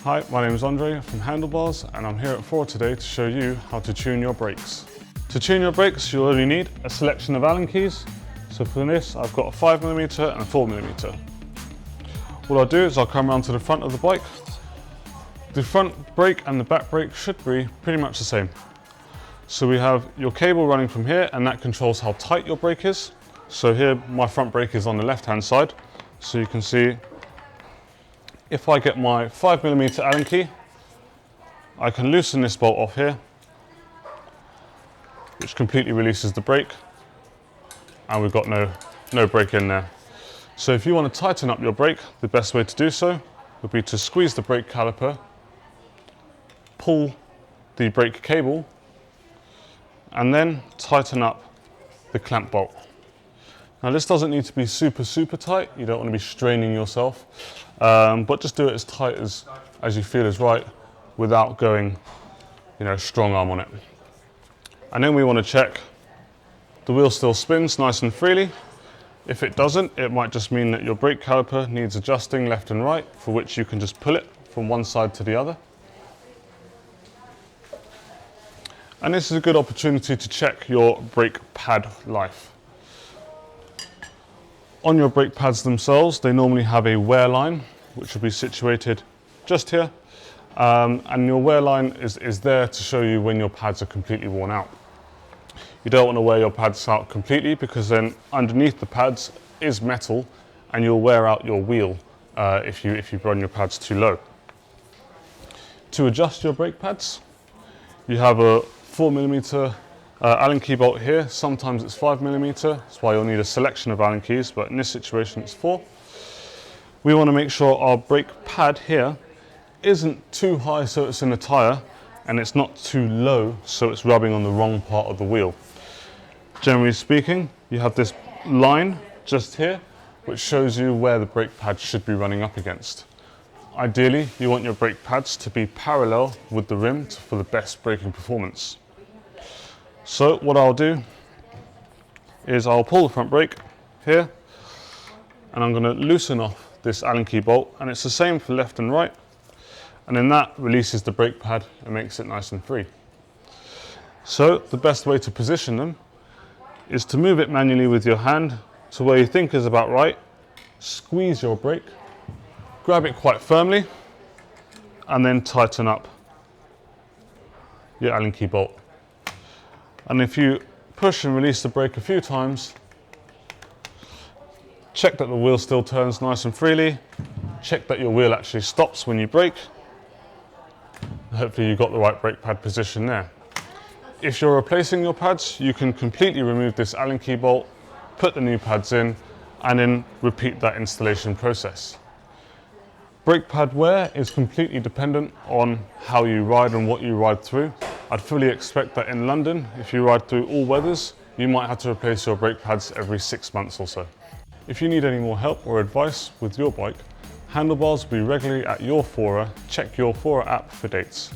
Hi, my name is Andre from Handlebars and I'm here at Fora today to show you how to tune your brakes. To tune your brakes, you'll only need a selection of Allen keys. So for this, I've got a 5mm and a 4mm. What I'll do is I'll come around to the front of the bike. The front brake and the back brake should be pretty much the same. So we have your cable running from here and that controls how tight your brake is. So here my front brake is on the left hand side. So you can see if I get my 5mm Allen key, I can loosen this bolt off here, which completely releases the brake, and we've got no brake in there. So if you want to tighten up your brake, the best way to do so would be to squeeze the brake caliper, pull the brake cable, and then tighten up the clamp bolt. Now this doesn't need to be super tight, you don't want to be straining yourself, but just do it as tight as you feel is right without going, strong arm on it. And then we want to check the wheel still spins nice and freely. If it doesn't, it might just mean that your brake caliper needs adjusting left and right, for which you can just pull it from one side to the other. And this is a good opportunity to check your brake pad life. On your brake pads themselves, they normally have a wear line, which will be situated just here. And your wear line is there to show you when your pads are completely worn out. You don't want to wear your pads out completely because then underneath the pads is metal and you'll wear out your wheel if you run your pads too low. To adjust your brake pads, you have a 4mm Allen key bolt here. Sometimes it's 5mm, that's why you'll need a selection of Allen keys, but in this situation it's 4. We want to make sure our brake pad here isn't too high so it's in the tyre, and it's not too low so it's rubbing on the wrong part of the wheel. Generally speaking, you have this line just here which shows you where the brake pad should be running up against. Ideally, you want your brake pads to be parallel with the rim for the best braking performance. So what I'll do is I'll pull the front brake here and I'm going to loosen off this Allen key bolt, and it's the same for left and right, and then that releases the brake pad and makes it nice and free. So the best way to position them is to move it manually with your hand to where you think is about right, squeeze your brake, grab it quite firmly, and then tighten up your Allen key bolt. And if you push and release the brake a few times, check that the wheel still turns nice and freely, check that your wheel actually stops when you brake. Hopefully you got the right brake pad position there. If you're replacing your pads, you can completely remove this Allen key bolt, put the new pads in, and then repeat that installation process. Brake pad wear is completely dependent on how you ride and what you ride through. I'd fully expect that in London, if you ride through all weathers, you might have to replace your brake pads every 6 months or so. If you need any more help or advice with your bike, Handlebars will be regularly at your Fora. Check your Fora app for dates.